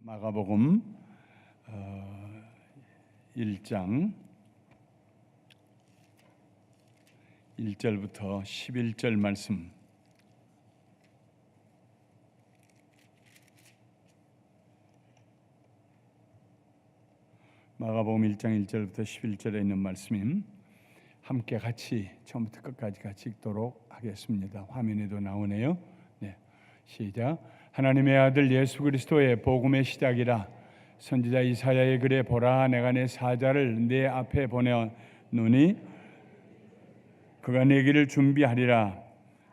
마가복음 1장 1절부터 11절 말씀. 마가복음 1장 1절부터 11절에 있는 말씀임. 함께 같이 처음부터 끝까지 같이 읽도록 하겠습니다. 화면에도 나오네요. 네, 시작. 하나님의 아들 예수 그리스도의 복음의 시작이라. 선지자 이사야의 글에 보라, 내가 내 사자를 네 앞에 보내노니 그가 내 길을 준비하리라.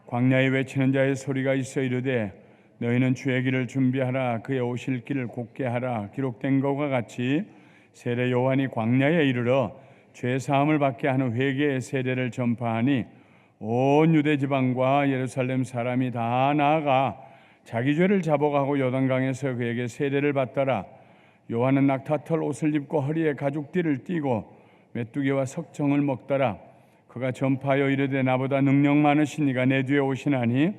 광야에 외치는 자의 소리가 있어 이르되 너희는 주의 길을 준비하라, 그의 오실 길을 곧게 하라. 기록된 것과 같이 세례 요한이 광야에 이르러 죄 사함을 받게 하는 회개의 세례를 전파하니 온 유대 지방과 예루살렘 사람이 다 나아가 자기 죄를 자복하고 요단강에서 그에게 세례를 받더라. 요한은 낙타털 옷을 입고 허리에 가죽띠를 띠고 메뚜기와 석청을 먹더라. 그가 전파하여 이르되 나보다 능력 많으신 이가 내 뒤에 오시나니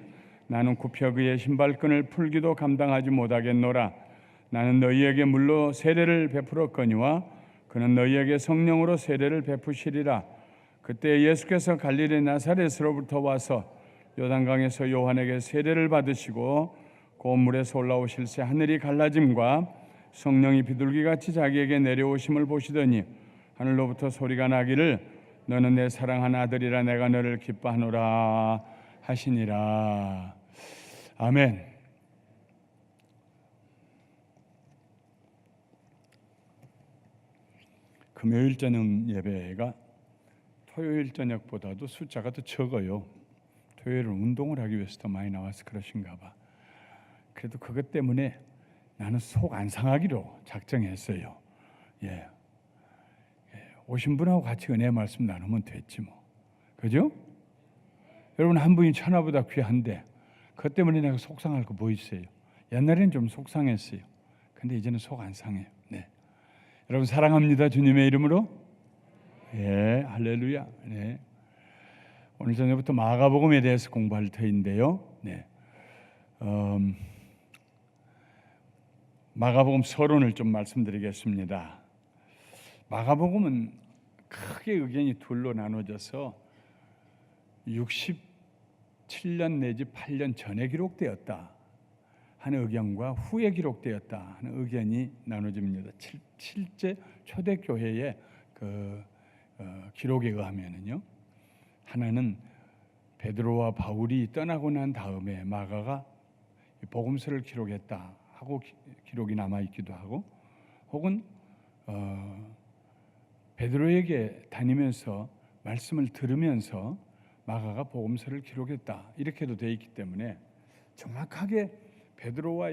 나는 굽혀 그의 신발끈을 풀기도 감당하지 못하겠노라. 나는 너희에게 물로 세례를 베풀었거니와 그는 너희에게 성령으로 세례를 베푸시리라. 그때 예수께서 갈릴리 나사렛으로부터 와서 요단강에서 요한에게 세례를 받으시고 그 물에서 올라오실새 하늘이 갈라짐과 성령이 비둘기같이 자기에게 내려오심을 보시더니 하늘로부터 소리가 나기를 너는 내 사랑하는 아들이라, 내가 너를 기뻐하노라 하시니라. 아멘. 금요일 저녁 예배가 토요일 저녁보다도 숫자가 더 적어요. 토요일은 운동을 하기 위해서 더 많이 나와서 그러신가 봐. 그래도 그것 때문에 나는 속 안 상하기로 작정했어요. 오신 분하고 같이 은혜 말씀 나누면 됐지 뭐. 그죠? 여러분, 한 분이 천하보다 귀한데 그것 때문에 내가 속상할 거 뭐 있어요? 옛날에는 좀 속상했어요. 근데 이제는 속 안 상해요. 네. 여러분 사랑합니다. 주님의 이름으로. 할렐루야. 네. 오늘 저녁부터 마가복음에 대해서 공부할 터인데요. 네. 마가복음 서론을 좀 말씀드리겠습니다. 마가복음은 크게 의견이 둘로 나눠져서 67년 내지 8년 전에 기록되었다 하는 의견과 후에 기록되었다 하는 의견이 나눠집니다. 실제 초대교회의 기록에 의하면은요, 하나는 베드로와 바울이 떠나고 난 다음에 마가가 복음서를 기록했다 하고 기록이 남아 있기도 하고, 혹은 베드로에게 다니면서 말씀을 들으면서 마가가 복음서를 기록했다 이렇게도 되어 있기 때문에 정확하게 베드로와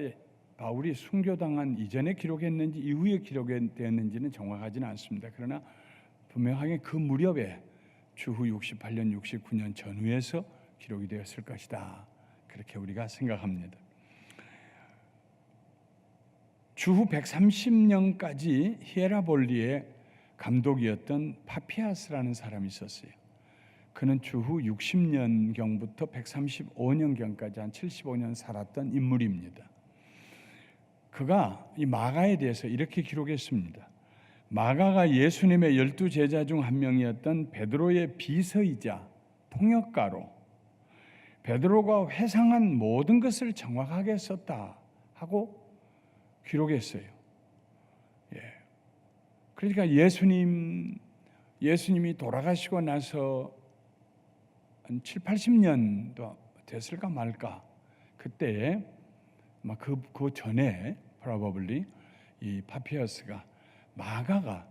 바울이 순교당한 이전에 기록했는지 이후에 기록되었는지는 정확하지는 않습니다. 그러나 분명하게 그 무렵에 주후 68년, 69년 전후에서 기록이 되었을 것이다. 그렇게 우리가 생각합니다. 주후 130년까지 히에라볼리의 감독이었던 파피아스라는 사람이 있었어요. 그는 주후 60년경부터 135년경까지 한 75년 살았던 인물입니다. 그가 이 마가에 대해서 이렇게 기록했습니다. 마가가 예수님의 12제자 중 한 명이었던 베드로의 비서이자 통역가로 베드로가 회상한 모든 것을 정확하게 썼다 하고 기록했어요. 그러니까 예수님이 돌아가시고 나서 한 7, 80년도 됐을까 말까, 그때 그 전에 probably 이 파피어스가 마가가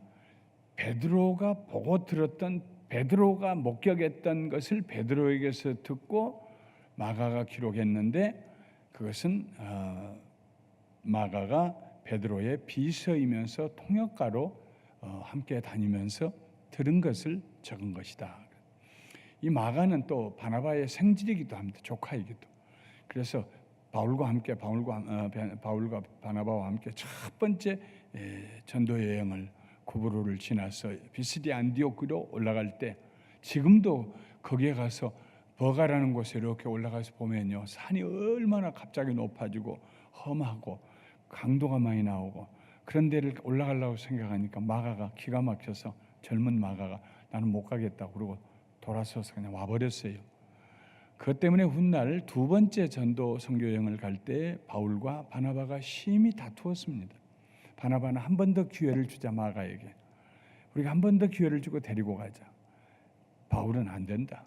베드로가 보고 들었던, 베드로가 목격했던 것을 베드로에게서 듣고 마가가 기록했는데, 그것은 마가가 베드로의 비서이면서 통역가로 함께 다니면서 들은 것을 적은 것이다. 이 마가는 또 바나바의 생질이기도 합니다. 조카이기도. 그래서 바울과 바나바와 함께 첫 번째 전도 여행을 구브로를 지나서 비스디 안디옥으로 올라갈 때, 지금도 거기에 가서 버가라는 곳에 이렇게 올라가서 보면요, 산이 얼마나 갑자기 높아지고 험하고 강도가 많이 나오고 그런 데를 올라가려고 생각하니까 마가가 기가 막혀서 젊은 마가가 나는 못 가겠다고 그러고 돌아서서 그냥 와버렸어요. 그것 때문에 훗날 두 번째 전도 선교 여행을 갈 때 바울과 바나바가 심히 다투었습니다. 바나바는 한 번 더 기회를 주자 마가에게. 우리가 한 번 더 기회를 주고 데리고 가자. 바울은 안 된다.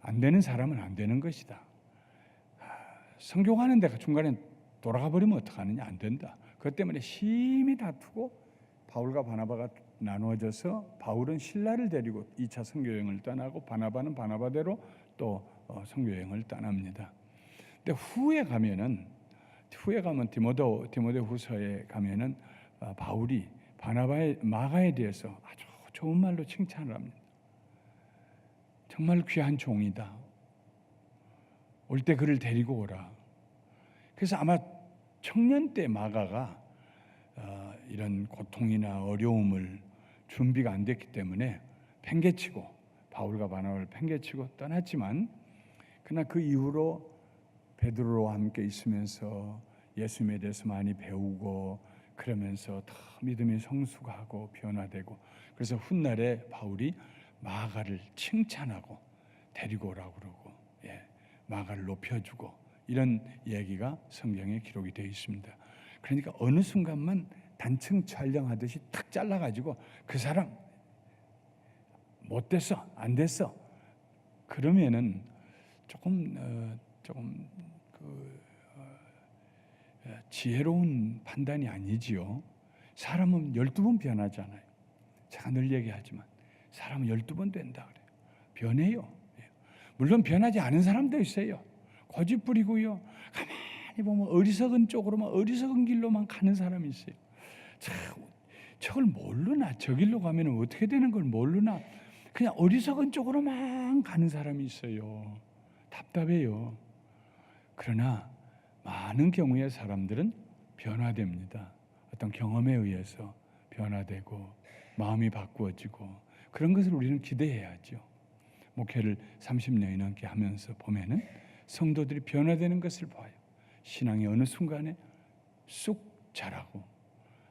안 되는 사람은 안 되는 것이다. 선교 가는 데가 중간에 돌아가 버리면 어떡하느냐. 안 된다. 그것 때문에 심히 다투고 바울과 바나바가 나누어져서 바울은 실라를 데리고 2차 선교 여행을 떠나고 바나바는 바나바대로 또 선교 여행을 떠납니다. 근데 후에 가면 디모데후서에 가면은 바울이 마가에 대해서 아주 좋은 말로 칭찬을 합니다. 정말 귀한 종이다. 올 때 그를 데리고 오라. 그래서 아마 청년 때 마가가 이런 고통이나 어려움을 준비가 안 됐기 때문에 팽개치고 바울과 바나바를 팽개치고 떠났지만 그러나 그 이후로 베드로와 함께 있으면서 예수님에 대해서 많이 배우고 그러면서 더 믿음이 성숙하고 변화되고 그래서 훗날에 바울이 마가를 칭찬하고 데리고 오라고 그러고 마가를 높여주고 이런 얘기가 성경에 기록이 되어 있습니다. 그러니까 어느 순간만 단층 촬영하듯이 탁 잘라가지고 그 사람 못 됐어 안 됐어 그러면은 조금 지혜로운 판단이 아니지요. 사람은 12번 변하잖아요. 제가 늘 얘기하지만 사람은 12번 된다 그래요. 변해요. 물론 변하지 않은 사람도 있어요. 고집 부리고요. 가만히 보면 어리석은 쪽으로만 어리석은 길로만 가는 사람이 있어요. 참, 저걸 모르나 저 길로 가면 어떻게 되는 걸 모르나 그냥 어리석은 쪽으로만 가는 사람이 있어요. 답답해요. 그러나 많은 경우에 사람들은 변화됩니다. 어떤 경험에 의해서 변화되고 마음이 바꾸어지고 그런 것을 우리는 기대해야죠. 목회를 30년이 넘게 하면서 보면은 성도들이 변화되는 것을 봐요. 신앙이 어느 순간에 쑥 자라고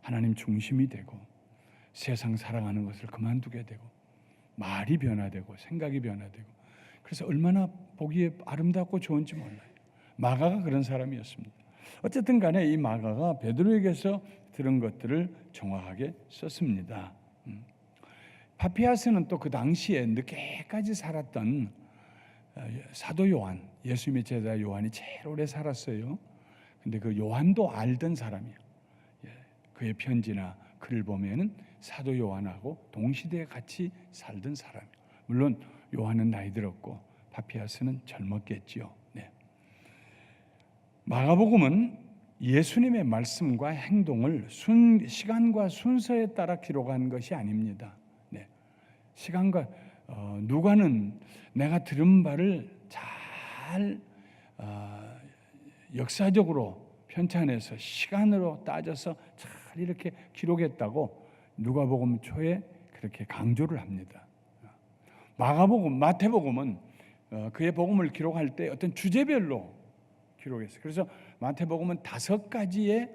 하나님 중심이 되고 세상 사랑하는 것을 그만두게 되고 말이 변화되고 생각이 변화되고 그래서 얼마나 보기에 아름답고 좋은지 몰라요. 마가가 그런 사람이었습니다. 어쨌든 간에 이 마가가 베드로에게서 들은 것들을 정확하게 썼습니다. 파피아스는 또 그 당시에 늦게까지 살았던 사도 요한, 예수님의 제자 요한이 제일 오래 살았어요. 근데 그 요한도 알던 사람이에요. 그의 편지나 글을 보면은 사도 요한하고 동시대에 같이 살던 사람이에요. 물론 요한은 나이 들었고 파피아스는 젊었겠지요. 마가복음은 예수님의 말씀과 행동을 시간과 순서에 따라 기록한 것이 아닙니다. 시간과 누가는 내가 들은 바를 잘 역사적으로 편찬해서 시간으로 따져서 잘 이렇게 기록했다고 누가복음 초에 그렇게 강조를 합니다. 마태복음은 그의 복음을 기록할 때 어떤 주제별로 기록했어요. 그래서 마태복음은 5가지의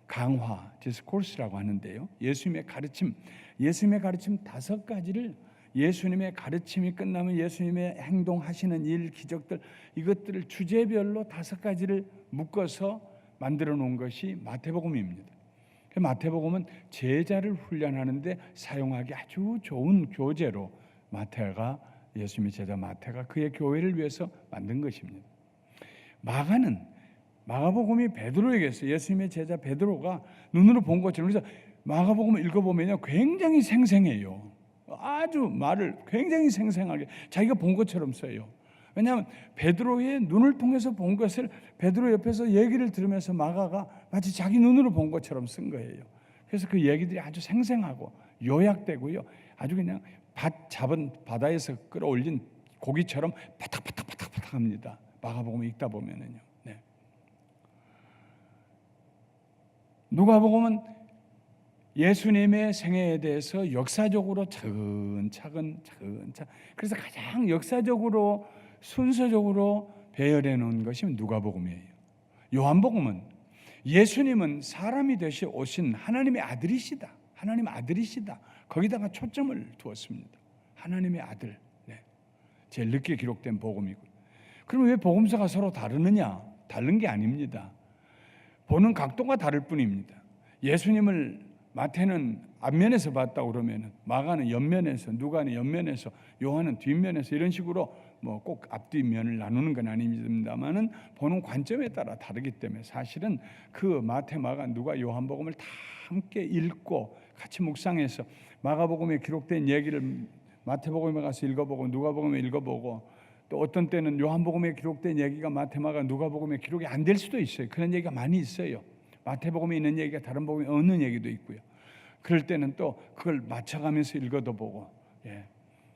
강화, 디스코스라고 하는데요. 예수님의 가르침 5가지를 예수님의 가르침이 끝나면 예수님의 행동하시는 일, 기적들 이것들을 주제별로 5가지를 묶어서 만들어 놓은 것이 마태복음입니다. 마태복음은 제자를 훈련하는데 사용하기 아주 좋은 교재로 예수님의 제자 마태가 그의 교회를 위해서 만든 것입니다. 마가복음이 베드로에게서 예수님의 제자 베드로가 눈으로 본 것처럼 그래서 마가복음을 읽어보면요 굉장히 생생해요. 아주 말을 굉장히 생생하게 자기가 본 것처럼 써요. 왜냐하면 베드로의 눈을 통해서 본 것을 베드로 옆에서 얘기를 들으면서 마가가 마치 자기 눈으로 본 것처럼 쓴 거예요. 그래서 그 얘기들이 아주 생생하고 요약되고요. 아주 그냥 바다에서 끌어올린 고기처럼 바닥바닥합니다. 마가복음 읽다 보면은요. 누가복음은 예수님의 생애에 대해서 역사적으로 차근차근 그래서 가장 역사적으로 순서적으로 배열해 놓은 것이 누가복음이에요. 요한복음은 예수님은 사람이 되시 오신 하나님의 아들이시다. 하나님의 아들이시다. 거기다가 초점을 두었습니다. 하나님의 아들. 네. 제일 늦게 기록된 복음이고. 그럼 왜 복음서가 서로 다르느냐? 다른 게 아닙니다. 보는 각도가 다를 뿐입니다. 예수님을 마태는 앞면에서 봤다 그러면 마가는 옆면에서, 누가는 옆면에서, 요한은 뒷면에서 이런 식으로 뭐 꼭 앞뒷면을 나누는 건 아닙니다만은 보는 관점에 따라 다르기 때문에 사실은 그 마태, 마가, 누가, 요한복음을 다 함께 읽고 같이 묵상해서 마가복음에 기록된 얘기를 마태복음에 가서 읽어보고 누가복음에 읽어보고 또 어떤 때는 요한복음에 기록된 얘기가 마태, 마가, 누가복음에 기록이 안 될 수도 있어요. 그런 얘기가 많이 있어요. 마태복음에 있는 얘기가 다른 복음에 없는 얘기도 있고요. 그럴 때는 또 그걸 맞춰가면서 읽어도 보고,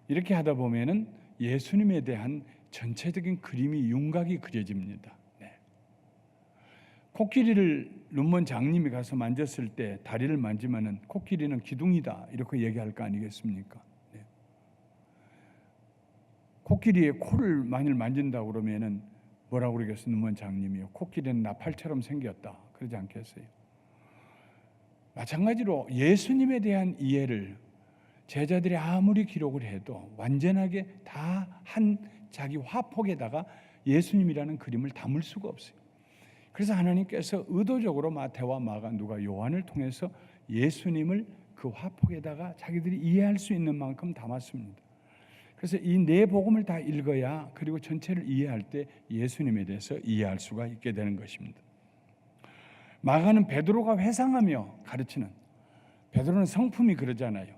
이렇게 하다 보면은 예수님에 대한 전체적인 그림이 윤곽이 그려집니다. 코끼리를 룸몬 장님이 가서 만졌을 때 다리를 만지면은 코끼리는 기둥이다 이렇게 얘기할 거 아니겠습니까? 코끼리의 코를 만일 만진다 그러면은 뭐라고 그러겠어요? 룸몬 장님이요. 코끼리는 나팔처럼 생겼다. 그러지 않겠어요? 마찬가지로 예수님에 대한 이해를 제자들이 아무리 기록을 해도 완전하게 다 한 자기 화폭에다가 예수님이라는 그림을 담을 수가 없어요. 그래서 하나님께서 의도적으로 마태와 마가, 누가, 요한을 통해서 예수님을 그 화폭에다가 자기들이 이해할 수 있는 만큼 담았습니다. 그래서 이 네 복음을 다 읽어야 그리고 전체를 이해할 때 예수님에 대해서 이해할 수가 있게 되는 것입니다. 마가는 베드로가 회상하며 가르치는, 베드로는 성품이 그러잖아요.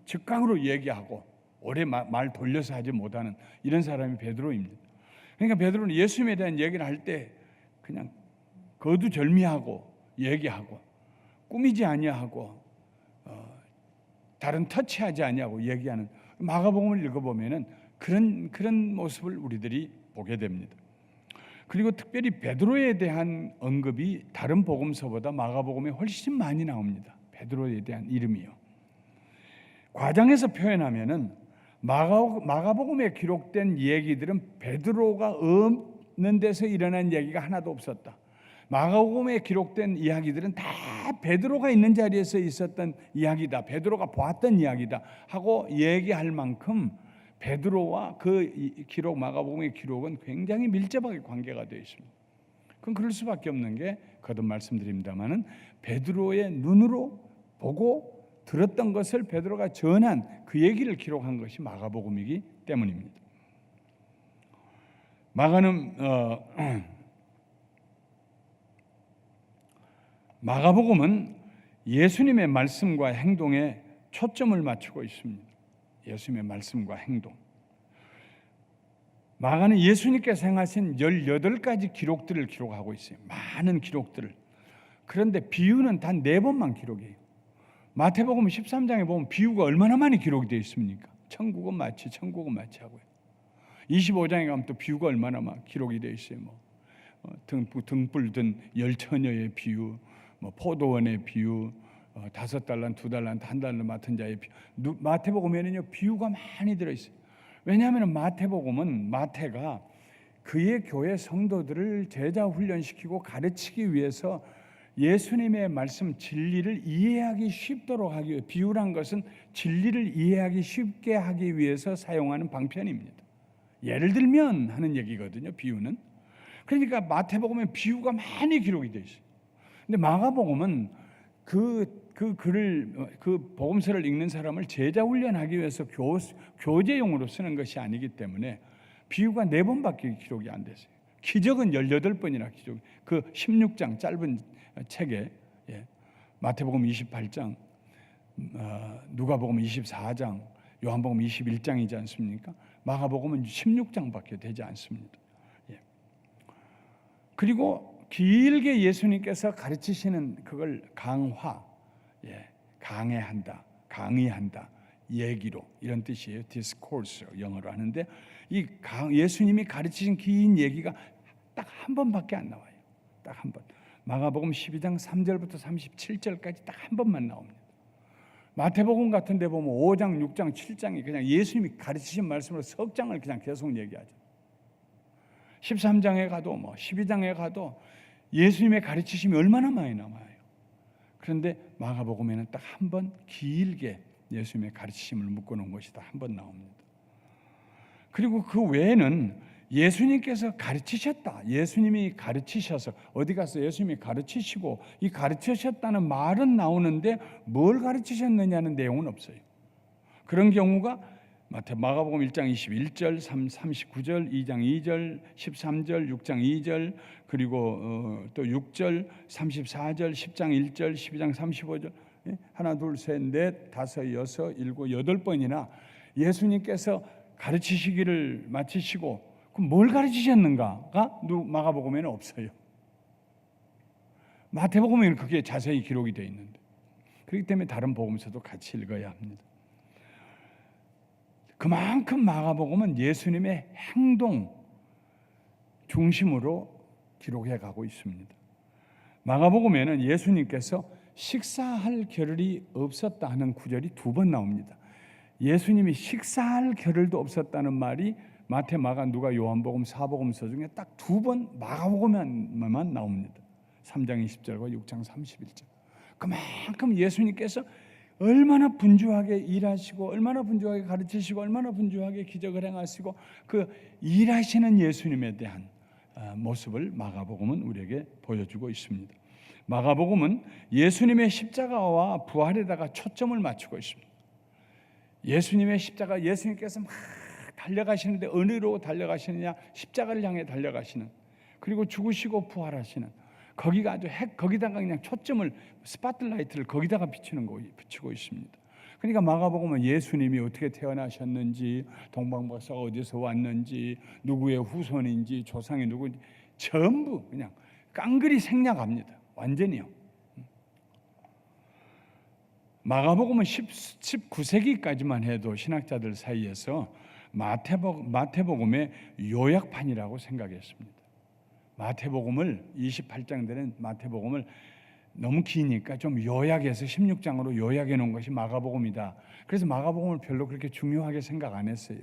즉각으로 얘기하고 오래 말 돌려서 하지 못하는 이런 사람이 베드로입니다. 그러니까 베드로는 예수님에 대한 얘기를 할 때 그냥 거두절미하고 얘기하고 꾸미지 아니하고 다른 터치하지 아니하고 얘기하는, 마가복음을 읽어보면은 그런 모습을 우리들이 보게 됩니다. 그리고 특별히 베드로에 대한 언급이 다른 복음서보다 마가복음에 훨씬 많이 나옵니다. 베드로에 대한 이름이요. 과장해서 표현하면은 마가복음에 기록된 얘기들은 베드로가 없는 데서 일어난 얘기가 하나도 없었다. 마가복음에 기록된 이야기들은 다 베드로가 있는 자리에서 있었던 이야기다, 베드로가 보았던 이야기다 하고 얘기할 만큼 베드로와 그 기록, 마가복음의 기록은 굉장히 밀접하게 관계가 되어 있습니다. 그럼 그럴 수밖에 없는 게 거듭 말씀드립니다마는 베드로의 눈으로 보고 들었던 것을 베드로가 전한 그 얘기를 기록한 것이 마가복음이기 때문입니다. 마가복음은 예수님의 말씀과 행동에 초점을 맞추고 있습니다. 예수님의 말씀과 행동. 마가는 예수님께서 행하신 18가지 기록들을 기록하고 있어요. 많은 기록들을. 그런데 비유는 단 4번만 기록해요. 마태복음 13장에 보면 비유가 얼마나 많이 기록이 되어 있습니까? 천국은 마치 하고요. 25장에 가면 또 비유가 얼마나 막 기록이 되어 있어요. 등불 든 10처녀의 비유, 포도원의 비유, 5달란트, 2달란트, 1달란트 맡은 자의 비유. 마태복음에는요 비유가 많이 들어있어요. 왜냐하면 마태복음은 마태가 그의 교회 성도들을 제자 훈련시키고 가르치기 위해서 예수님의 말씀 진리를 이해하기 쉽도록 하기 위해, 비유란 것은 진리를 이해하기 쉽게 하기 위해서 사용하는 방편입니다. 예를 들면 하는 얘기거든요. 비유는. 그러니까 마태복음에 비유가 많이 기록이 되어 있어요. 근데 마가복음은 그 복음서를 읽는 사람을 제자 훈련하기 위해서 교재용으로 쓰는 것이 아니기 때문에 비유가 4번밖에 기록이 안 됐어요. 기적은 18번이나 기록. 그 16장 짧은 책에 마태복음 28장, 누가복음 24장, 요한복음 21장이지 않습니까? 마가복음은 16장밖에 되지 않습니다. 그리고 길게 예수님께서 가르치시는 그걸 강의한다, 얘기로, 이런 뜻이에요. 디스코스 영어로 하는데 이 예수님이 가르치신 긴 얘기가 딱 한 번밖에 안 나와요. 딱 한 번. 마가복음 12장 3절부터 37절까지 딱 한 번만 나옵니다. 마태복음 같은 데 보면 5장, 6장, 7장이 그냥 예수님이 가르치신 말씀으로 석 장을 그냥 계속 얘기하죠. 13장에 가도 12장에 가도 예수님의 가르치심이 얼마나 많이 남아요. 그런데 마가복음에는 딱 한 번 길게 예수님의 가르치심을 묶어놓은 것이 다 한 번 나옵니다. 그리고 그 외에는 예수님께서 가르치셨다, 예수님이 가르치셔서 어디 가서 예수님이 가르치시고 이 가르치셨다는 말은 나오는데 뭘 가르치셨느냐는 내용은 없어요. 그런 경우가 마가복음 1장 21절, 39절, 2장 2절, 13절, 6장 2절, 그리고 또 6절, 34절, 10장 1절, 12장 35절, 하나, 둘, 셋, 넷, 다섯, 여섯, 일곱, 8번이나 예수님께서 가르치시기를 마치시고 그럼 뭘 가르치셨는가가 마가복음에는 없어요. 마태복음에는 그게 자세히 기록이 되어 있는데, 그렇기 때문에 다른 복음서도 같이 읽어야 합니다. 그만큼 마가복음은 예수님의 행동 중심으로 기록해 가고 있습니다. 마가복음에는 예수님께서 식사할 겨를이 없었다 하는 구절이 2번 나옵니다. 예수님이 식사할 겨를도 없었다는 말이 마태, 마가, 누가, 요한복음, 사복음서 중에 딱 2번 마가복음에만 나옵니다. 3장 20절과 6장 31절. 그만큼 예수님께서 얼마나 분주하게 일하시고 얼마나 분주하게 가르치시고 얼마나 분주하게 기적을 행하시고 그 일하시는 예수님에 대한 모습을 마가복음은 우리에게 보여주고 있습니다. 마가복음은 예수님의 십자가와 부활에다가 초점을 맞추고 있습니다. 예수님의 십자가, 예수님께서 막 달려가시는데 어디로 달려가시느냐? 십자가를 향해 달려가시는, 그리고 죽으시고 부활하시는, 거기가 아주 거기다가 그냥 초점을, 스팟라이트를 거기다가 비치고 있습니다. 그러니까 마가복음은 예수님이 어떻게 태어나셨는지, 동방박사가 어디서 왔는지, 누구의 후손인지, 조상이 누구인지 전부 그냥 깡그리 생략합니다. 완전히요. 마가복음은 19세기까지만 해도 신학자들 사이에서 마태복음의 요약판이라고 생각했습니다. 마태복음을 28장 되는 마태복음을 너무 기니까 좀 요약해서 16장으로 요약해 놓은 것이 마가복음이다. 그래서 마가복음을 별로 그렇게 중요하게 생각 안 했어요.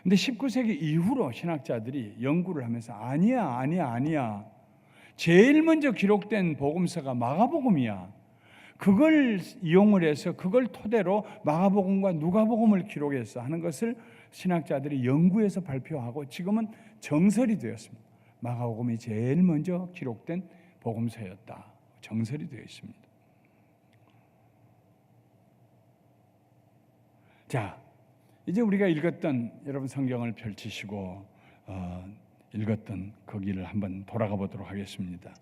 근데 19세기 이후로 신학자들이 연구를 하면서 아니야. 제일 먼저 기록된 복음서가 마가복음이야. 그걸 이용을 해서 그걸 토대로 마가복음과 누가복음을 기록해서 하는 것을 신학자들이 연구해서 발표하고 지금은 정설이 되었습니다. 마가복음이 제일 먼저 기록된 복음서였다. 정설이 되어 있습니다. 자, 이제 우리가 읽었던, 여러분 성경을 펼치시고 읽었던 거기를 한번 돌아가 보도록 하겠습니다.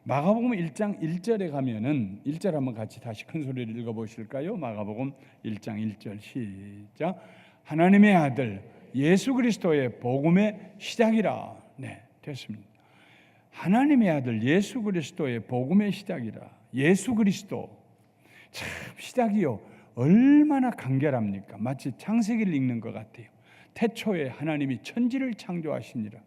마가복음 1장 1절에 가면은 1절 한번 같이 다시 큰 소리를 읽어보실까요? 마가복음 1장 1절 시작. 하나님의 아들 예수 그리스도의 복음의 시작이라. 네, 됐습니다. 하나님의 아들 예수 그리스도의 복음의 시작이라. 예수 그리스도, 참 시작이요 얼마나 간결합니까? 마치 창세기를 읽는 것 같아요. 태초에 하나님이 천지를 창조하시니라.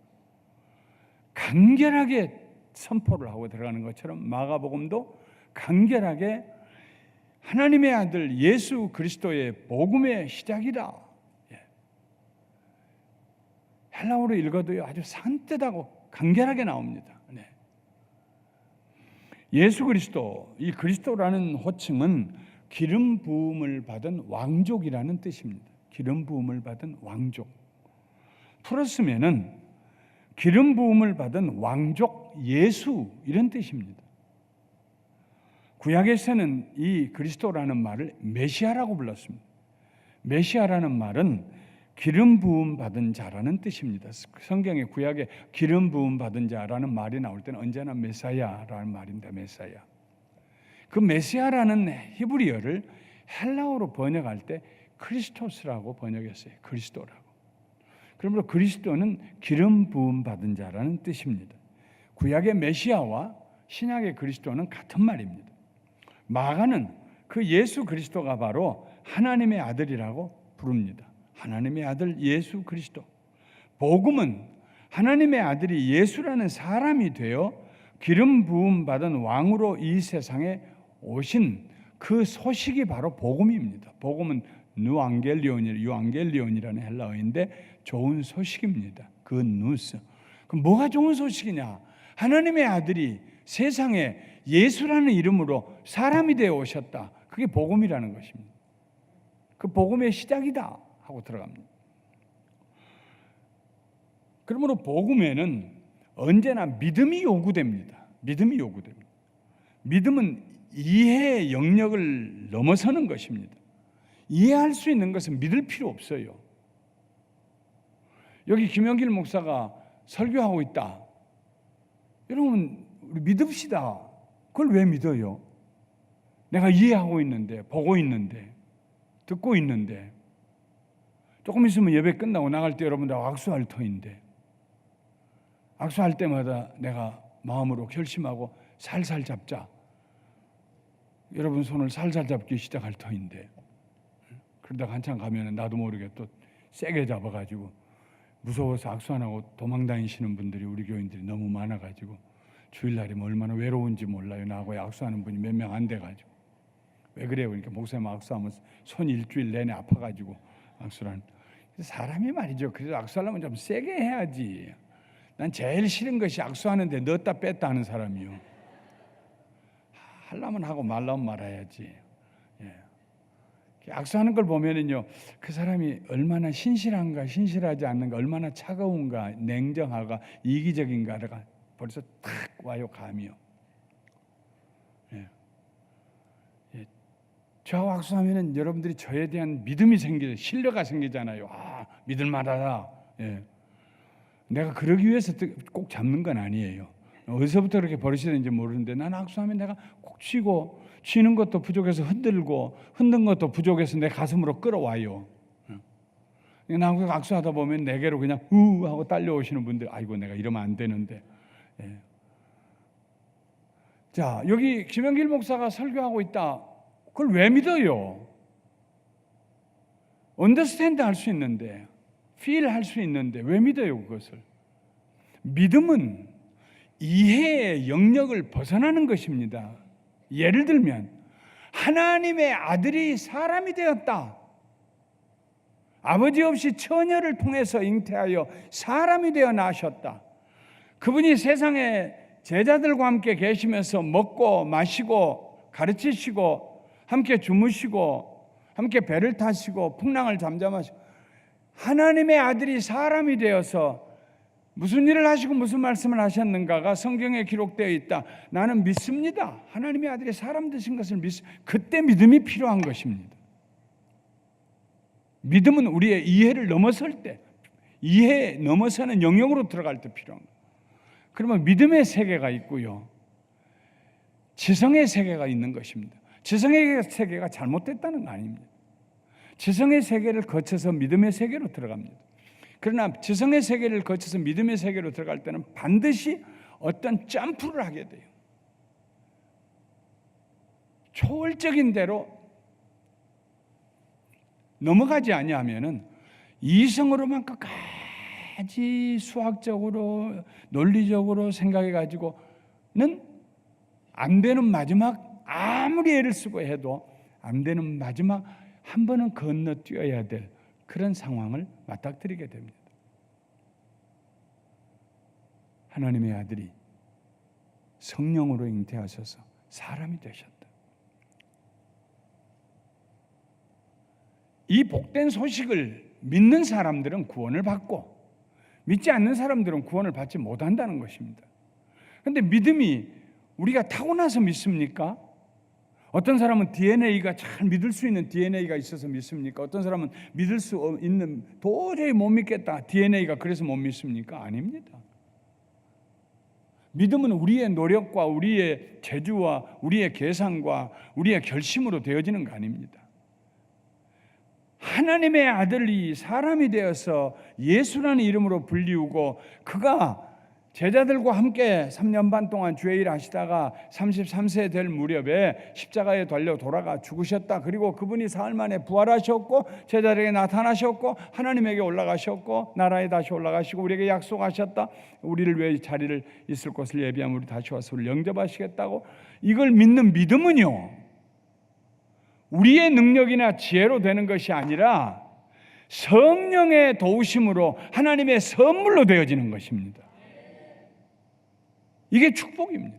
간결하게 선포를 하고 들어가는 것처럼 마가복음도 간결하게 하나님의 아들 예수 그리스도의 복음의 시작이라. 헬라어로 읽어도요 아주 산뜻하고 간결하게 나옵니다. 네. 예수 그리스도, 이 그리스도라는 호칭은 기름 부음을 받은 왕족이라는 뜻입니다. 기름 부음을 받은 왕족. 풀었으면은 기름 부음을 받은 왕족 예수, 이런 뜻입니다. 구약에서는 이 그리스도라는 말을 메시아라고 불렀습니다. 메시아라는 말은 기름 부음 받은 자라는 뜻입니다. 성경에 구약에 기름 부음 받은 자라는 말이 나올 때는 언제나 메사야라는 말입니다. 메사야. 그 메시아라는 히브리어를 헬라어로 번역할 때 크리스토스라고 번역했어요. 그리스도라고. 그러므로 그리스도는 기름 부음 받은 자라는 뜻입니다. 구약의 메시아와 신약의 그리스도는 같은 말입니다. 마가는 그 예수 그리스도가 바로 하나님의 아들이라고 부릅니다. 하나님의 아들 예수 그리스도. 복음은 하나님의 아들이 예수라는 사람이 되어 기름 부음 받은 왕으로 이 세상에 오신 그 소식이 바로 복음입니다. 복음은 유앙겔리온이라는 헬라어인데 좋은 소식입니다. 그 누스. 그럼 뭐가 좋은 소식이냐? 하나님의 아들이 세상에 예수라는 이름으로 사람이 되어 오셨다. 그게 복음이라는 것입니다. 그 복음의 시작이다 하고 들어갑니다. 그러므로 복음에는 언제나 믿음이 요구됩니다. 믿음이 요구됩니다. 믿음은 이해의 영역을 넘어서는 것입니다. 이해할 수 있는 것은 믿을 필요 없어요. 여기 김영길 목사가 설교하고 있다. 여러분, 우리 믿읍시다. 그걸 왜 믿어요? 내가 이해하고 있는데, 보고 있는데, 듣고 있는데, 조금 있으면 예배 끝나고 나갈 때 여러분들하고 악수할 터인데, 악수할 때마다 내가 마음으로 결심하고 살살 잡자. 여러분 손을 살살 잡기 시작할 터인데, 그러다가 한참 가면 나도 모르게 또 세게 잡아가지고 무서워서 악수 안 하고 도망다니시는 분들이 우리 교인들이 너무 많아가지고 주일날이면 얼마나 외로운지 몰라요. 나하고 악수하는 분이 몇 명 안 돼가지고. 왜 그래요? 그러니까 목사님 악수하면 손 일주일 내내 아파가지고 악수를 하는. 사람이 말이죠. 그래도 악수하려면 좀 세게 해야지. 난 제일 싫은 것이 악수하는데 넣었다 뺐다 하는 사람이요. 하려면 하고 말라면 말아야지. 예. 악수하는 걸 보면은요, 그 사람이 얼마나 신실한가, 신실하지 않는가, 얼마나 차가운가, 냉정하가, 이기적인가가 벌써 탁 와요, 감이요. 예. 예. 저하고 악수하면은 여러분들이 저에 대한 믿음이 생기죠, 신뢰가 생기잖아요. 아, 믿을만하다. 예. 내가 그러기 위해서 꼭 잡는 건 아니에요. 어디서부터 그렇게 버릇이 되는지 모르는데 난 악수하면 내가 꼭 쥐고 쥐는 것도 부족해서 흔들고 흔든 것도 부족해서 내 가슴으로 끌어와요. 나하고 악수하다 보면 내게로 그냥 우 하고 딸려오시는 분들, 아이고 내가 이러면 안 되는데. 예. 자, 여기 김영길 목사가 설교하고 있다. 그걸 왜 믿어요? 언더스탠드 할 수 있는데, feel 할 수 있는데 왜 믿어요 그것을? 믿음은 이해의 영역을 벗어나는 것입니다. 예를 들면 하나님의 아들이 사람이 되었다. 아버지 없이 처녀를 통해서 잉태하여 사람이 되어 나셨다. 그분이 세상에 제자들과 함께 계시면서 먹고 마시고 가르치시고 함께 주무시고 함께 배를 타시고 풍랑을 잠잠하시고, 하나님의 아들이 사람이 되어서 무슨 일을 하시고 무슨 말씀을 하셨는가가 성경에 기록되어 있다. 나는 믿습니다. 하나님의 아들이 사람 되신 것을 믿습니다. 그때 믿음이 필요한 것입니다. 믿음은 우리의 이해를 넘어설 때, 이해 넘어서는 영역으로 들어갈 때 필요한 거예요. 그러면 믿음의 세계가 있고요, 지성의 세계가 있는 것입니다. 지성의 세계가 잘못됐다는 거 아닙니다. 지성의 세계를 거쳐서 믿음의 세계로 들어갑니다. 그러나 지성의 세계를 거쳐서 믿음의 세계로 들어갈 때는 반드시 어떤 점프를 하게 돼요. 초월적인 대로 넘어가지 아니하면은 이성으로만 끝까지 수학적으로 논리적으로 생각해 가지고는 안 되는 마지막, 아무리 애를 쓰고 해도 안 되는 마지막 한 번은 건너뛰어야 될 그런 상황을 맞닥뜨리게 됩니다. 하나님의 아들이 성령으로 잉태하셔서 사람이 되셨다. 이 복된 소식을 믿는 사람들은 구원을 받고 믿지 않는 사람들은 구원을 받지 못한다는 것입니다. 그런데 믿음이 우리가 타고나서 믿습니까? 어떤 사람은 DNA가 잘 믿을 수 있는 DNA가 있어서 믿습니까? 어떤 사람은 믿을 수 있는, 도저히 못 믿겠다, DNA가 그래서 못 믿습니까? 아닙니다. 믿음은 우리의 노력과 우리의 재주와 우리의 계산과 우리의 결심으로 되어지는 거 아닙니다. 하나님의 아들이 사람이 되어서 예수라는 이름으로 불리우고, 그가 제자들과 함께 3년 반 동안 주의 일 하시다가 33세 될 무렵에 십자가에 달려 돌아가 죽으셨다. 그리고 그분이 사흘 만에 부활하셨고 제자들에게 나타나셨고 하나님에게 올라가셨고 나라에 다시 올라가시고 우리에게 약속하셨다. 우리를 위해 자리를 있을 곳을 예비하면 우리 다시 와서 우리를 영접하시겠다고. 이걸 믿는 믿음은요, 우리의 능력이나 지혜로 되는 것이 아니라 성령의 도우심으로 하나님의 선물로 되어지는 것입니다. 이게 축복입니다.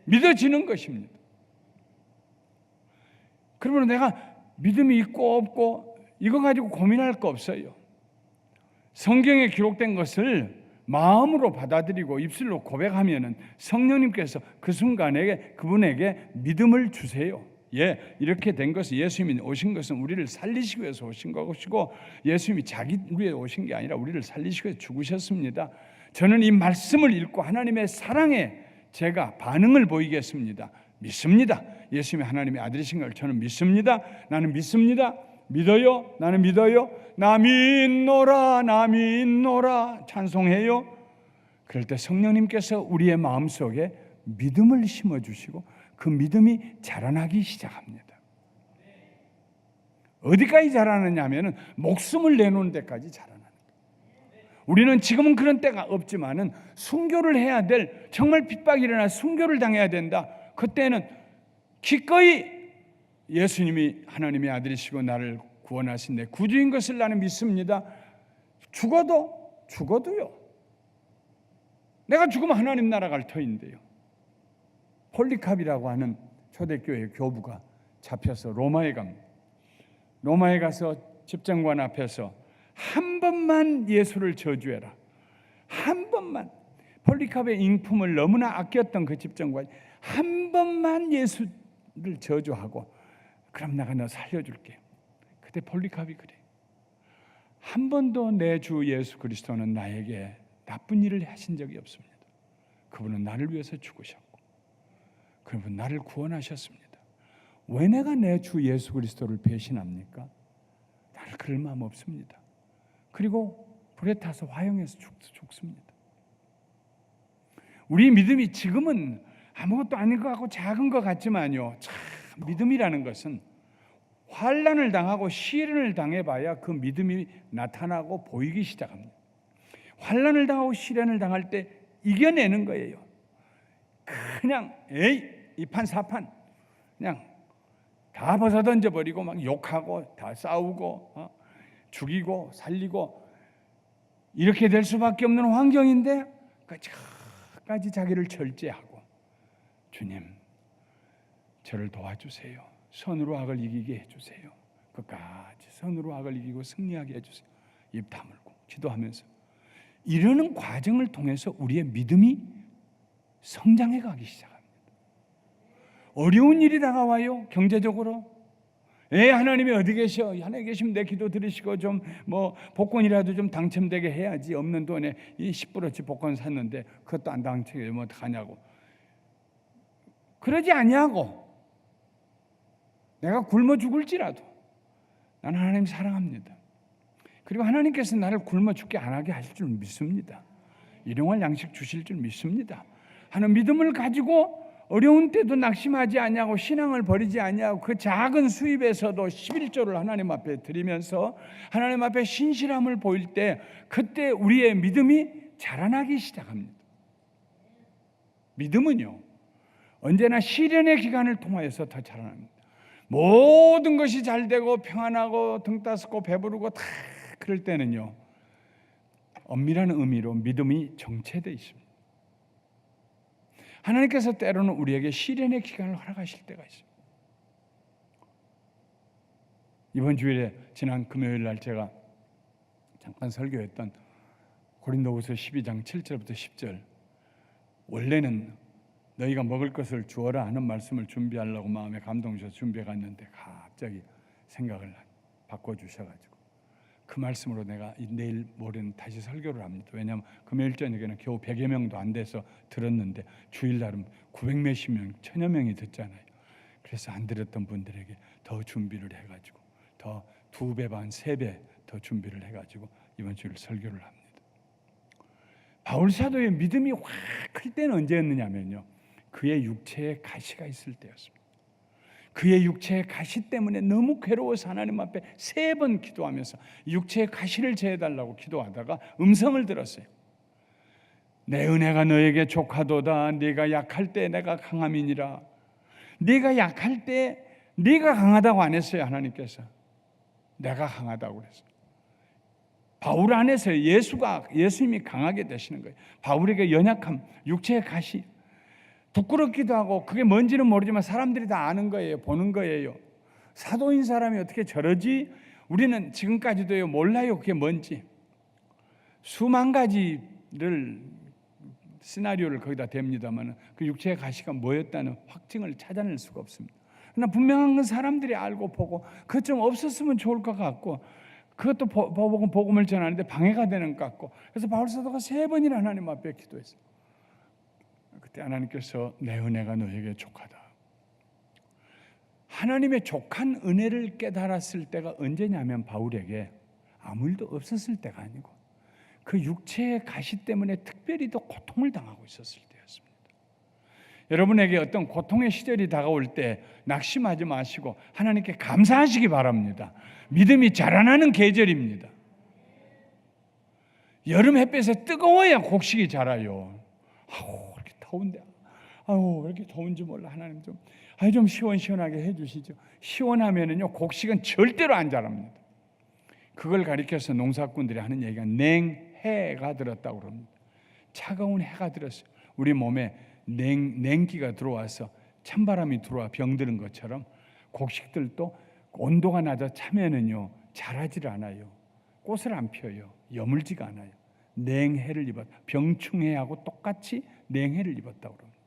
믿어지는 것입니다. 그러면 내가 믿음이 있고 없고 이거 가지고 고민할 거 없어요. 성경에 기록된 것을 마음으로 받아들이고 입술로 고백하면은 성령님께서 그 순간에 그분에게 믿음을 주세요. 예, 이렇게 된 것은 예수님이 오신 것은 우리를 살리시기 위해서 오신 것이고 예수님이 자기 위해 오신 게 아니라 우리를 살리시기 위해서 죽으셨습니다. 저는 이 말씀을 읽고 하나님의 사랑에 제가 반응을 보이겠습니다. 믿습니다. 예수님이 하나님의 아들이신 걸 저는 믿습니다. 나는 믿습니다. 믿어요. 나는 믿어요. 나 믿노라, 나 믿노라 찬송해요. 그럴 때 성령님께서 우리의 마음속에 믿음을 심어주시고 그 믿음이 자라나기 시작합니다. 어디까지 자라느냐 하면 목숨을 내놓는 데까지 자라나는 거예요. 우리는 지금은 그런 때가 없지만은 순교를 해야 될, 정말 핍박이 일어나 순교를 당해야 된다. 그때는 기꺼이 예수님이 하나님의 아들이시고 나를 구원하신 내 구주인 것을 나는 믿습니다. 죽어도요. 내가 죽으면 하나님 나라 갈 터인데요. 폴리캅이라고 하는 초대교회 교부가 잡혀서 로마에 갑니다. 로마에 가서 집정관 앞에서 한 번만 예수를 저주해라. 한 번만. 폴리캅의 인품을 너무나 아꼈던 그 집정관이 한 번만 예수를 저주하고 그럼 내가 너 살려줄게. 그때 폴리캅이 그래. 한 번도 내 주 예수 그리스도는 나에게 나쁜 일을 하신 적이 없습니다. 그분은 나를 위해서 죽으셨고 그분 나를 구원하셨습니다. 왜 내가 내 주 예수 그리스도를 배신합니까? 나를 그럴 마음 없습니다. 그리고 불에 타서 화형해서 죽습니다. 우리 믿음이 지금은 아무것도 아닌 것 같고 작은 것 같지만요, 참 믿음이라는 것은 환난을 당하고 시련을 당해봐야 그 믿음이 나타나고 보이기 시작합니다. 환난을 당하고 시련을 당할 때 이겨내는 거예요. 그냥 이판사판 그냥 다 벗어던져버리고 막 욕하고 다 싸우고 죽이고 살리고 이렇게 될 수밖에 없는 환경인데 끝까지 자기를 절제하고 주님 저를 도와주세요. 선으로 악을 이기게 해주세요. 끝까지 선으로 악을 이기고 승리하게 해주세요. 입 다물고 기도하면서 이러는 과정을 통해서 우리의 믿음이 성장해 가기 시작합니다. 어려운 일이 다가와요. 경제적으로 하나님이 어디 계셔? 하나님 계시면 내 기도 들으시고 좀 뭐 복권이라도 좀 당첨되게 해야지. 없는 돈에 이 10%치 복권 샀는데 그것도 안 당첨되면 뭐 어떡하냐고. 그러지 아니하고 내가 굶어 죽을지라도 나는 하나님 사랑합니다. 그리고 하나님께서 나를 굶어 죽게 안 하게 하실 줄 믿습니다. 일용할 양식 주실 줄 믿습니다. 하는 믿음을 가지고 어려운 때도 낙심하지 아니하고 신앙을 버리지 아니하고 그 작은 수입에서도 11조를 하나님 앞에 드리면서 하나님 앞에 신실함을 보일 때 그때 우리의 믿음이 자라나기 시작합니다. 믿음은요 언제나 시련의 기간을 통하여서 더 자라납니다. 모든 것이 잘 되고 평안하고 등 따숩고 배부르고 다 그럴 때는요 엄밀한 의미로 믿음이 정체되어 있습니다. 하나님께서 때로는 우리에게 시련의 기간을 허락하실 때가 있습니다. 이번 주일에 지난 금요일 날 제가 잠깐 설교했던 고린도후서 12장 7절부터 10절 원래는 너희가 먹을 것을 주어라 하는 말씀을 준비하려고 마음에 감동 주셔서 준비해 갔는데 갑자기 생각을 바꿔주셔가지고 그 말씀으로 내가 내일 모레는 다시 설교를 합니다. 왜냐하면 금요일 저녁에는 겨우 100여 명도 안 돼서 들었는데 주일날은 900몇십 명, 1000여 명이 듣잖아요. 그래서 안 들었던 분들에게 더 준비를 해가지고 더 2배 반, 3배 더 준비를 해가지고 이번 주일 설교를 합니다. 바울 사도의 믿음이 확 클 때는 언제였느냐면요. 그의 육체에 가시가 있을 때였습니다. 그의 육체의 가시 때문에 너무 괴로워서 하나님 앞에 3번 기도하면서 육체의 가시를 제해달라고 기도하다가 음성을 들었어요. 내 은혜가 너에게 족하도다. 네가 약할 때 내가 강함이니라. 네가 약할 때 네가 강하다고 안 했어요. 하나님께서 내가 강하다고 그랬어요. 바울 안에서 예수님이 강하게 되시는 거예요. 바울에게 연약함, 육체의 가시 부끄럽기도 하고 그게 뭔지는 모르지만 사람들이 다 아는 거예요. 보는 거예요. 사도인 사람이 어떻게 저러지? 우리는 지금까지도요 몰라요. 그게 뭔지. 수만 가지를 시나리오를 거기다 댑니다만 그 육체의 가시가 뭐였다는 확증을 찾아낼 수가 없습니다. 그러나 분명한 건 사람들이 알고 보고 그것 좀 없었으면 좋을 것 같고 그것도 복음을 전하는데 방해가 되는 것 같고 그래서 바울 사도가 3번이나 하나님 앞에 기도했어요. 그때 하나님께서 내 은혜가 너에게 족하다. 하나님의 족한 은혜를 깨달았을 때가 언제냐면 바울에게 아무 일도 없었을 때가 아니고 그 육체의 가시 때문에 특별히 더 고통을 당하고 있었을 때였습니다. 여러분에게 어떤 고통의 시절이 다가올 때 낙심하지 마시고 하나님께 감사하시기 바랍니다. 믿음이 자라나는 계절입니다. 여름 햇볕에 뜨거워야 곡식이 자라요. 아우 이렇게 더운데 아우 왜 이렇게 더운지 몰라. 하나님 좀 시원시원하게 해주시죠. 시원하면은요 곡식은 절대로 안 자랍니다. 그걸 가리켜서 농사꾼들이 하는 얘기가 냉해가 들었다고 그럽니다. 차가운 해가 들었어요. 우리 몸에 냉기가 들어와서 찬바람이 들어와 병드는 것처럼 곡식들도 온도가 낮아 차면은요 자라지를 않아요. 꽃을 안 펴요. 여물지가 않아요. 냉해를 입었다. 병충해하고 똑같이 냉해를 입었다고 그럽니다.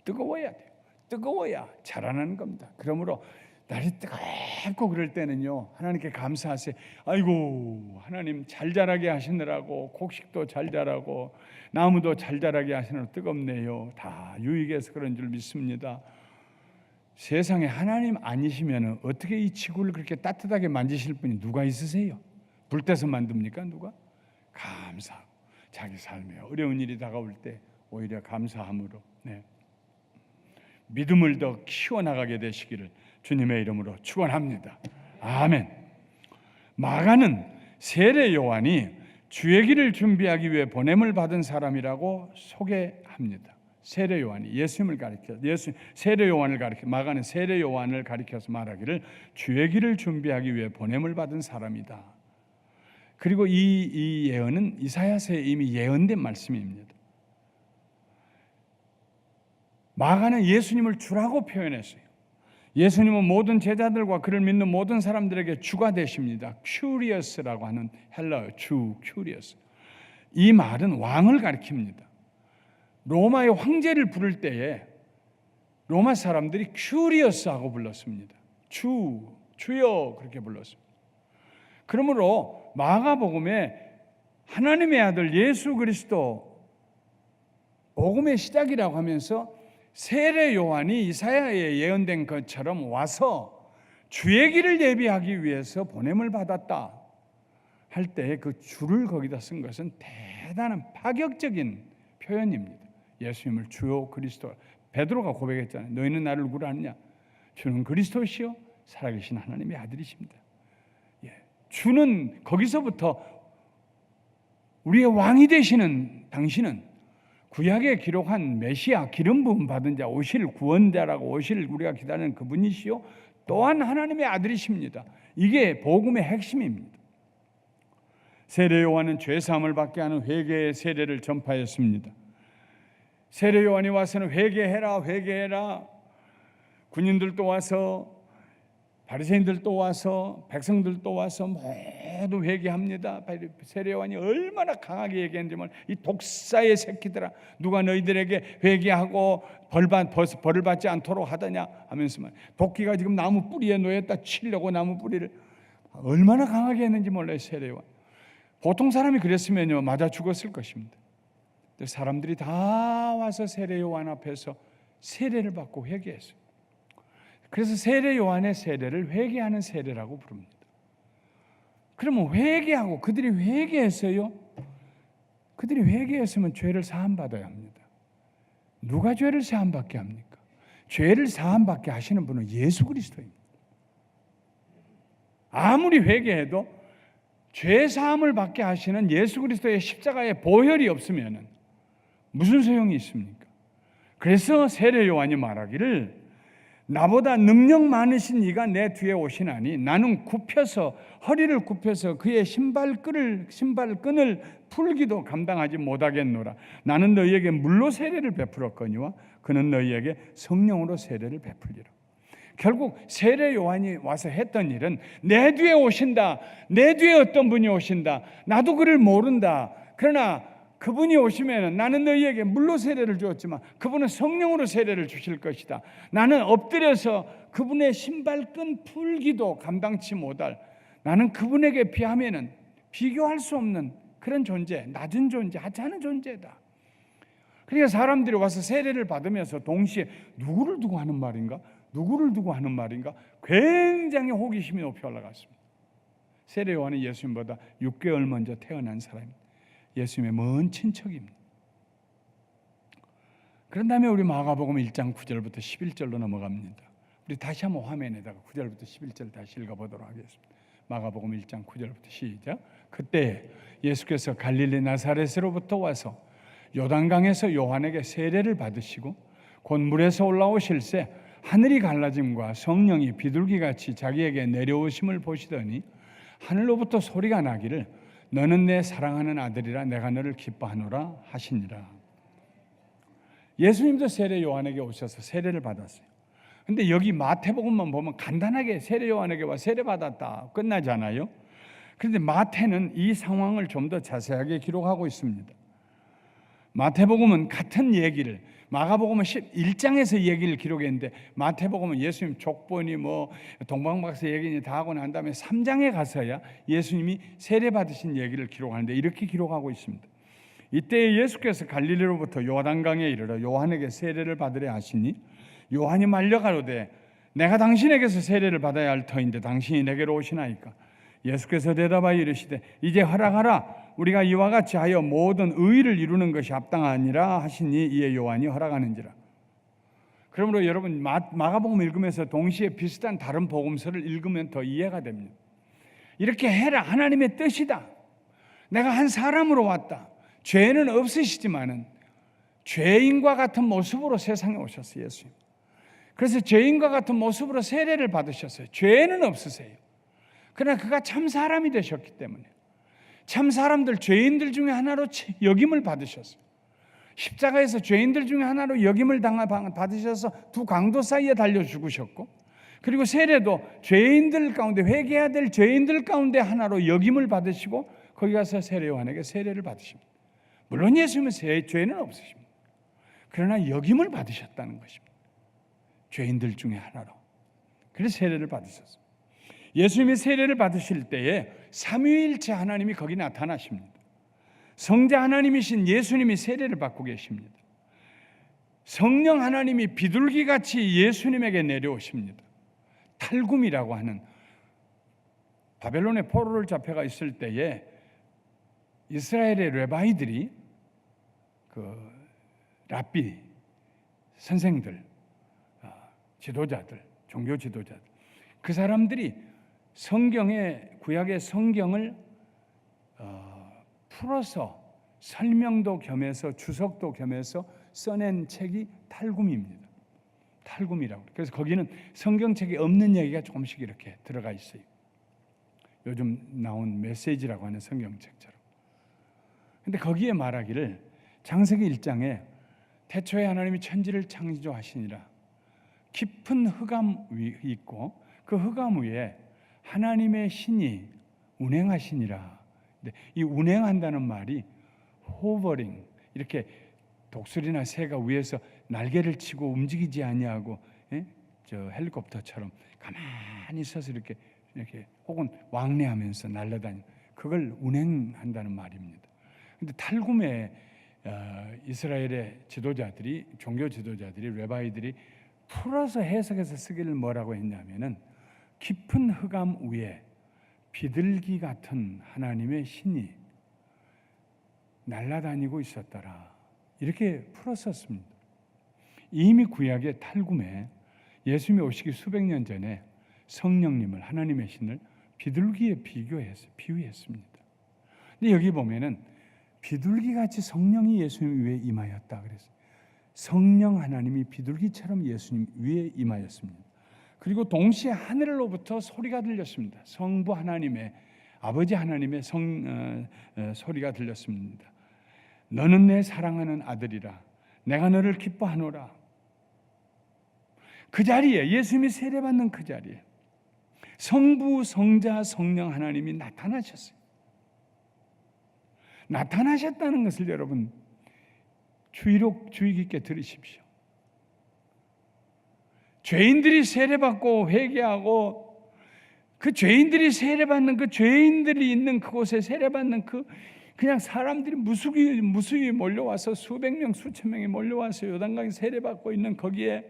뜨거워야 돼요. 뜨거워야 자라나는 겁니다. 그러므로 날이 뜨겁고 그럴 때는요 하나님께 감사하세요. 아이고 하나님 잘 자라게 하시느라고 곡식도 잘 자라고 나무도 잘 자라게 하시느라고 뜨겁네요. 다 유익해서 그런 줄 믿습니다. 세상에 하나님 아니시면 어떻게 이 지구를 그렇게 따뜻하게 만지실 분이 누가 있으세요? 불 떼서 만듭니까? 누가? 감사하고 자기 삶에 어려운 일이 다가올 때 오히려 감사함으로 믿음을 더 키워나가게 되시기를 주님의 이름으로 축원합니다. 아멘. 마가는 세례 요한이 주의 길을 준비하기 위해 보냄을 받은 사람이라고 소개합니다. 세례 요한이 예수님을 가리켜 세례 요한을 가리켜 마가는 세례 요한을 가리켜서 말하기를 주의 길을 준비하기 위해 보냄을 받은 사람이다. 그리고 이 예언은 이사야서에 이미 예언된 말씀입니다. 마가는 예수님을 주라고 표현했어요. 예수님은 모든 제자들과 그를 믿는 모든 사람들에게 주가 되십니다. 큐리어스라고 하는 헬라어 주, 큐리어스. 이 말은 왕을 가리킵니다. 로마의 황제를 부를 때에 로마 사람들이 큐리어스하고 불렀습니다. 주여 그렇게 불렀습니다. 그러므로 마가복음에 하나님의 아들 예수 그리스도 복음의 시작이라고 하면서 세례 요한이 이사야에 예언된 것처럼 와서 주의 길을 예비하기 위해서 보냄을 받았다 할 때 그 주를 거기다 쓴 것은 대단한 파격적인 표현입니다. 예수님을 주요 그리스도, 베드로가 고백했잖아요. 너희는 나를 누구라 하느냐? 주는 그리스도시요 살아계신 하나님의 아들이십니다. 주는 거기서부터 우리의 왕이 되시는 당신은 구약에 기록한 메시아 기름 부음 받은 자 오실 구원자라고 오실 우리가 기다리는 그분이시요 또한 하나님의 아들이십니다. 이게 복음의 핵심입니다. 세례 요한은 죄 사함을 받게 하는 회개의 세례를 전파했습니다. 세례 요한이 와서는 회개해라 회개해라. 군인들도 와서 바리새인들도 와서 백성들도 와서 모두 회개합니다. 세례 요한이 얼마나 강하게 얘기했는지 이 독사의 새끼들아 누가 너희들에게 회개하고 벌을 받지 않도록 하더냐 하면서만 도끼가 지금 나무 뿌리에 놓였다 치려고 나무 뿌리를 얼마나 강하게 했는지 몰라요. 세례 요한. 보통 사람이 그랬으면요 맞아 죽었을 것입니다. 사람들이 다 와서 세례 요한 앞에서 세례를 받고 회개했어요. 그래서 세례 요한의 세례를 회개하는 세례라고 부릅니다. 그러면 회개하고 그들이 회개했어요. 그들이 회개했으면 죄를 사함받아야 합니다. 누가 죄를 사함받게 합니까? 죄를 사함받게 하시는 분은 예수 그리스도입니다. 아무리 회개해도 죄 사함을 받게 하시는 예수 그리스도의 십자가의 보혈이 없으면 무슨 소용이 있습니까? 그래서 세례 요한이 말하기를 나보다 능력 많으신 이가 내 뒤에 오시나니 나는 허리를 굽혀서 그의 신발끈을 풀기도 감당하지 못하겠노라. 나는 너희에게 물로 세례를 베풀었거니와 그는 너희에게 성령으로 세례를 베풀리라. 결국 세례 요한이 와서 했던 일은 내 뒤에 오신다. 내 뒤에 어떤 분이 오신다. 나도 그를 모른다. 그러나 그분이 오시면 나는 너희에게 물로 세례를 주었지만 그분은 성령으로 세례를 주실 것이다. 나는 엎드려서 그분의 신발끈 풀기도 감당치 못할, 나는 그분에게 비하면은 비교할 수 없는 그런 존재, 낮은 존재, 하찮은 존재다. 그러니까 사람들이 와서 세례를 받으면서 동시에 누구를 두고 하는 말인가? 누구를 두고 하는 말인가? 굉장히 호기심이 높이 올라갔습니다. 세례 요한은 예수님보다 6개월 먼저 태어난 사람입니다. 예수님의 먼 친척입니다. 그런 다음에 우리 마가복음 1장 9절부터 11절로 넘어갑니다. 우리 다시 한번 화면에다가 9절부터 11절 다시 읽어보도록 하겠습니다. 마가복음 1장 9절부터 시작. 그때 예수께서 갈릴리 나사렛으로부터 와서 요단강에서 요한에게 세례를 받으시고 곧 물에서 올라오실새 하늘이 갈라짐과 성령이 비둘기같이 자기에게 내려오심을 보시더니 하늘로부터 소리가 나기를 너는 내 사랑하는 아들이라 내가 너를 기뻐하노라 하시니라. 예수님도 세례 요한에게 오셔서 세례를 받았어요. 근데 여기 마태복음만 보면 간단하게 세례 요한에게 와 세례 받았다 끝나잖아요. 그런데 마태는 이 상황을 좀 더 자세하게 기록하고 있습니다. 마태복음은 같은 얘기를, 마가복음은 1장에서 얘기를 기록했는데 마태복음은 예수님 족보니 동방박사 얘기니 다 하고 난 다음에 3장에 가서야 예수님이 세례 받으신 얘기를 기록하는데 이렇게 기록하고 있습니다. 이때 예수께서 갈릴리로부터 요단강에 이르러 요한에게 세례를 받으려 하시니 요한이 말려 가로되 내가 당신에게서 세례를 받아야 할 터인데 당신이 내게로 오시나이까. 예수께서 대답하여 이르시되 이제 허락하라. 우리가 이와 같이 하여 모든 의를 이루는 것이 합당하니라 하시니 이에 요한이 허락하는지라. 그러므로 여러분 마가복음 읽으면서 동시에 비슷한 다른 복음서를 읽으면 더 이해가 됩니다. 이렇게 해라. 하나님의 뜻이다. 내가 한 사람으로 왔다. 죄는 없으시지만은 죄인과 같은 모습으로 세상에 오셨어요. 예수님. 그래서 죄인과 같은 모습으로 세례를 받으셨어요. 죄는 없으세요. 그러나 그가 참 사람이 되셨기 때문에 참 사람들, 죄인들 중에 하나로 역임을 받으셨어요. 십자가에서 죄인들 중에 하나로 역임을 받으셔서 두 강도 사이에 달려 죽으셨고, 그리고 세례도 죄인들 가운데, 회개해야 될 죄인들 가운데 하나로 역임을 받으시고 거기 가서 세례 요한에게 세례를 받으십니다. 물론 예수님은 죄는 없으십니다. 그러나 역임을 받으셨다는 것입니다. 죄인들 중에 하나로. 그래서 세례를 받으셨습니다. 예수님이 세례를 받으실 때에 삼위일체 하나님이 거기 나타나십니다. 성자 하나님이신 예수님이 세례를 받고 계십니다. 성령 하나님이 비둘기같이 예수님에게 내려오십니다. 탈굼이라고 하는, 바벨론에 포로를 잡혀가 있을 때에 이스라엘의 레바이들이, 랍비 선생들, 지도자들, 종교 지도자들, 그 사람들이 구약의 성경을 풀어서 설명도 겸해서 주석도 겸해서 써낸 책이 탈굼입니다. 탈굼이라고. 그래서 거기는 성경책에 없는 얘기가 조금씩 이렇게 들어가 있어요. 요즘 나온 메시지라고 하는 성경책처럼. 근데 거기에 말하기를 창세기 1장에 태초에 하나님이 천지를 창조하시니라. 깊은 흑암이 있고 그 흑암 위에 하나님의 신이 운행하시니라. 이 운행한다는 말이 호버링, 이렇게 독수리나 새가 위에서 날개를 치고 움직이지 아니하고 저 헬리콥터처럼 가만히 있어서 이렇게 혹은 왕래하면서 날아다니는, 그걸 운행한다는 말입니다. 근데 탈굼에 이스라엘의 지도자들이, 종교 지도자들이, 레바이들이 풀어서 해석해서 쓰기를 뭐라고 했냐면은 깊은 흑암 위에 비둘기 같은 하나님의 신이 날아다니고 있었더라, 이렇게 풀었었습니다. 이미 구약의 탈굼에 예수님이 오시기 수백 년 전에 성령님을, 하나님의 신을 비둘기에 비유했습니다. 근데 여기 보면은 비둘기같이 성령이 예수님 위에 임하였다 그랬어요. 성령 하나님이 비둘기처럼 예수님 위에 임하였습니다. 그리고 동시에 하늘로부터 소리가 들렸습니다. 성부 하나님의, 아버지 하나님의 소리가 들렸습니다. 너는 내 사랑하는 아들이라, 내가 너를 기뻐하노라. 그 자리에, 예수님이 세례받는 그 자리에 성부, 성자, 성령 하나님이 나타나셨어요. 나타나셨다는 것을 여러분 주의 깊게 들으십시오. 죄인들이 세례받고 회개하고 그 죄인들이 세례받는, 그 죄인들이 있는 그곳에 세례받는 그냥 사람들이 무수히 몰려와서 수백 명, 수천 명이 몰려와서 요단강에 세례받고 있는 거기에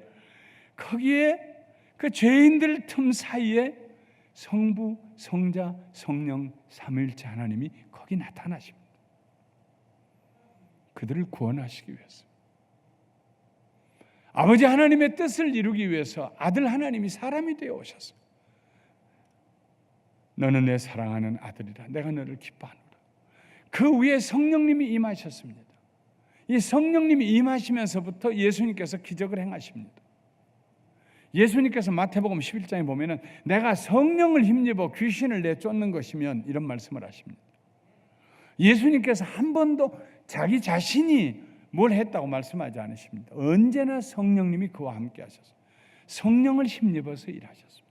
그 죄인들 틈 사이에 성부, 성자, 성령 삼위일체 하나님이 거기 나타나십니다. 그들을 구원하시기 위해서, 아버지 하나님의 뜻을 이루기 위해서 아들 하나님이 사람이 되어 오셨어요. 너는 내 사랑하는 아들이라, 내가 너를 기뻐하노라. 그 위에 성령님이 임하셨습니다. 이 성령님이 임하시면서부터 예수님께서 기적을 행하십니다. 예수님께서 마태복음 11장에 보면은 내가 성령을 힘입어 귀신을 내쫓는 것이면, 이런 말씀을 하십니다. 예수님께서 한 번도 자기 자신이 뭘 했다고 말씀하지 않으십니다. 언제나 성령님이 그와 함께 하셨어요. 성령을 힘입어서 일하셨습니다.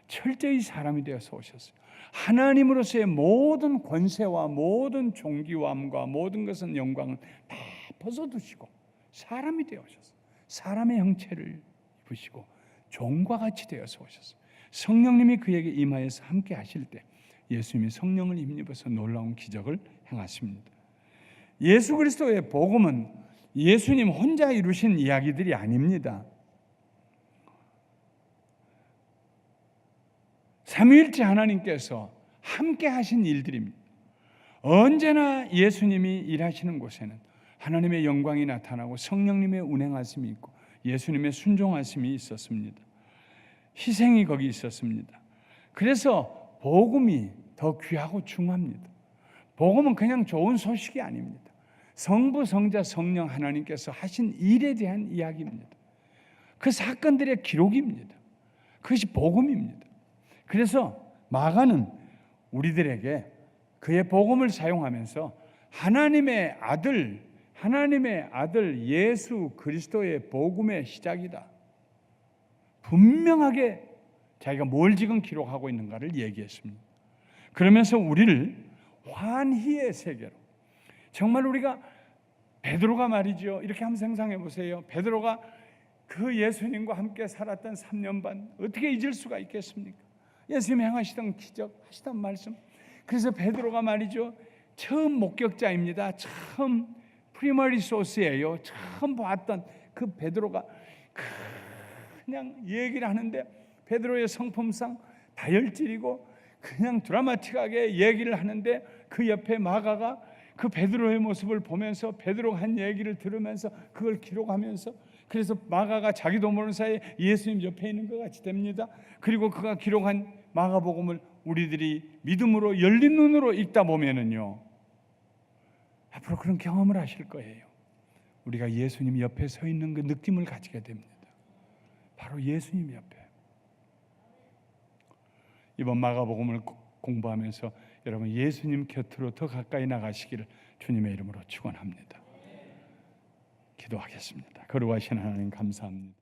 철저히 사람이 되어서 오셨어요. 하나님으로서의 모든 권세와 모든 존귀함과 모든 것은 영광은 다 벗어두시고 사람이 되어 오셨어요. 사람의 형체를 입으시고 종과 같이 되어서 오셨어요. 성령님이 그에게 임하여서 함께 하실 때 예수님이 성령을 힘입어서 놀라운 기적을 행하십니다. 예수 그리스도의 복음은 예수님 혼자 이루신 이야기들이 아닙니다. 삼위일체 하나님께서 함께 하신 일들입니다. 언제나 예수님이 일하시는 곳에는 하나님의 영광이 나타나고 성령님의 운행하심이 있고 예수님의 순종하심이 있었습니다. 희생이 거기 있었습니다. 그래서 복음이 더 귀하고 중요합니다. 복음은 그냥 좋은 소식이 아닙니다. 성부, 성자, 성령 하나님께서 하신 일에 대한 이야기입니다. 그 사건들의 기록입니다. 그것이 복음입니다. 그래서 마가는 우리들에게 그의 복음을 사용하면서 하나님의 아들 예수 그리스도의 복음의 시작이다, 분명하게 자기가 뭘 지금 기록하고 있는가를 얘기했습니다. 그러면서 우리를 환희의 세계로, 정말 우리가 베드로가 말이죠, 이렇게 한번 상상해 보세요. 베드로가 그 예수님과 함께 살았던 3년 반 어떻게 잊을 수가 있겠습니까? 예수님이 행하시던 기적, 하시던 말씀. 그래서 베드로가 말이죠, 처음 목격자입니다. 처음 프리머리 소스예요. 처음 봤던 그 베드로가 그냥 얘기를 하는데 베드로의 성품상 다혈질이고 그냥 드라마틱하게 얘기를 하는데 그 옆에 마가가 그 베드로의 모습을 보면서 베드로가 한 얘기를 들으면서 그걸 기록하면서, 그래서 마가가 자기도 모르는 사이에 예수님 옆에 있는 것 같이 됩니다. 그리고 그가 기록한 마가복음을 우리들이 믿음으로 열린 눈으로 읽다 보면은요, 앞으로 그런 경험을 하실 거예요. 우리가 예수님 옆에 서 있는 그 느낌을 가지게 됩니다. 바로 예수님 옆에. 이번 마가복음을 공부하면서 여러분 예수님 곁으로 더 가까이 나가시기를 주님의 이름으로 축원합니다. 기도하겠습니다. 거룩하신 하나님 감사합니다.